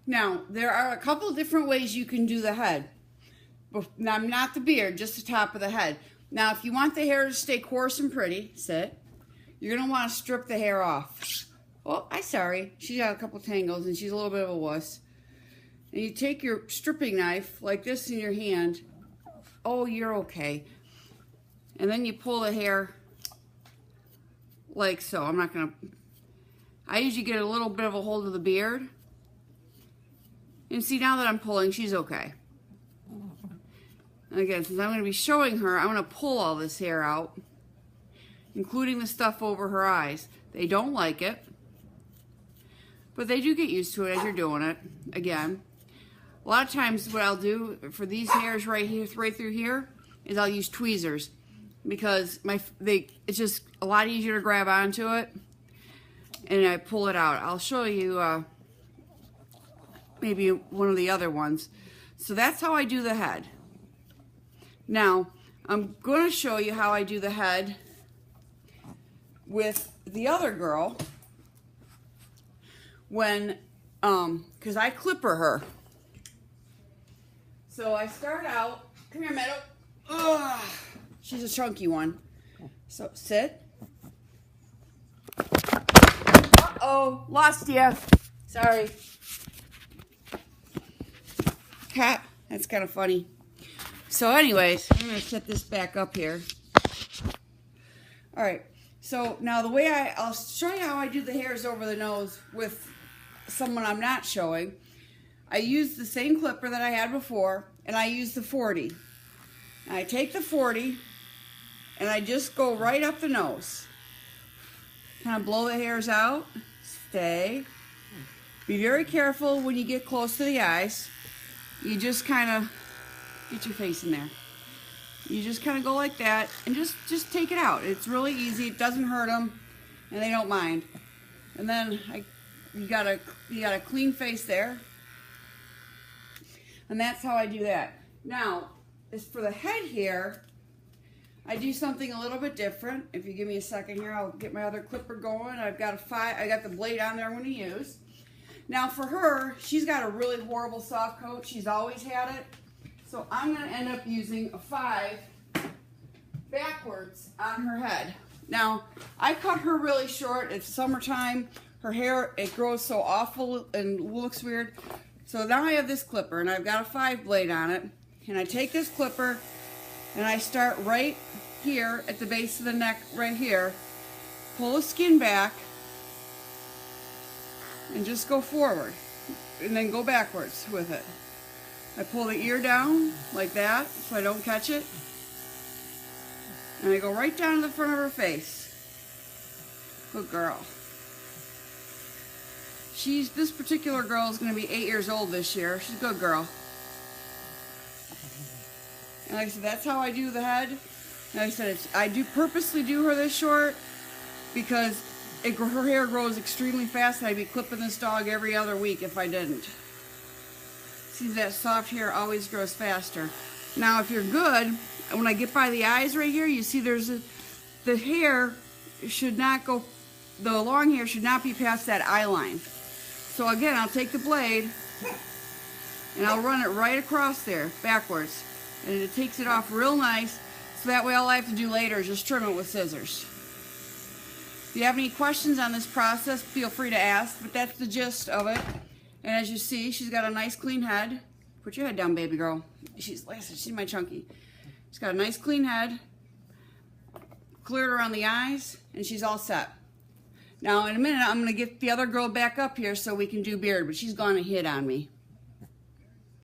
Now, there are a couple different ways you can do the head. Now, not the beard, just the top of the head. Now, if you want the hair to stay coarse and pretty, sit, you're going to want to strip the hair off. Oh, I'm sorry. She's got a couple tangles and she's a little bit of a wuss. And you take your stripping knife like this in your hand. Oh, you're okay. And then you pull the hair like so. I'm not going to... I usually get a little bit of a hold of the beard. And see, now that I'm pulling, she's okay. And again, since I'm going to be showing her, I'm going to pull all this hair out, including the stuff over her eyes. They don't like it, but they do get used to it as you're doing it. Again, a lot of times what I'll do for these hairs right here, right through here, is I'll use tweezers because it's just a lot easier to grab onto it, and I pull it out. I'll show you maybe one of the other ones. So that's how I do the head. Now, I'm going to show you how I do the head with the other girl when, because I clipper her. So I start out, come here, Meadow. Ugh, she's a chunky one. So sit. Uh-oh, lost you. Sorry. Cat, that's kind of funny. So anyways, I'm going to set this back up here. Alright, so now the way I'll show you how I do the hairs over the nose with someone I'm not showing. I use the same clipper that I had before, and I use the 40. And I take the 40, and I just go right up the nose. Kind of blow the hairs out. Stay. Be very careful when you get close to the eyes. You just kind of get your face in there. You just kind of go like that and just take it out. It's really easy. It doesn't hurt them, and they don't mind. And then you got a clean face there, and that's how I do that. Now, as for the head here, I do something a little bit different. If you give me a second here, I'll get my other clipper going. I got the blade on there I'm going to use. Now for her, she's got a really horrible soft coat. She's always had it. So I'm going to end up using a 5 backwards on her head. Now, I cut her really short. It's summertime. Her hair, it grows so awful and looks weird. So now I have this clipper, and I've got a 5 blade on it. And I take this clipper, and I start right here at the base of the neck, right here. Pull the skin back, and just go forward. And then go backwards with it. I pull the ear down like that so I don't catch it. And I go right down to the front of her face. Good girl. This particular girl is going to be 8 years old this year. She's a good girl. And like I said, that's how I do the head. Like I said, I do purposely do her this short because her hair grows extremely fast, and I'd be clipping this dog every other week if I didn't. See, that soft hair always grows faster. Now, if you're good, when I get by the eyes right here, you see the hair should not go, the long hair should not be past that eye line. So again, I'll take the blade, and I'll run it right across there, backwards. And it takes it off real nice, so that way all I have to do later is just trim it with scissors. If you have any questions on this process, feel free to ask, but that's the gist of it. And as you see, she's got a nice clean head. Put your head down, baby girl. She's my chunky. She's got a nice clean head. Cleared around the eyes, and she's all set. Now, in a minute, I'm going to get the other girl back up here so we can do beard, but she's gone and hid on me.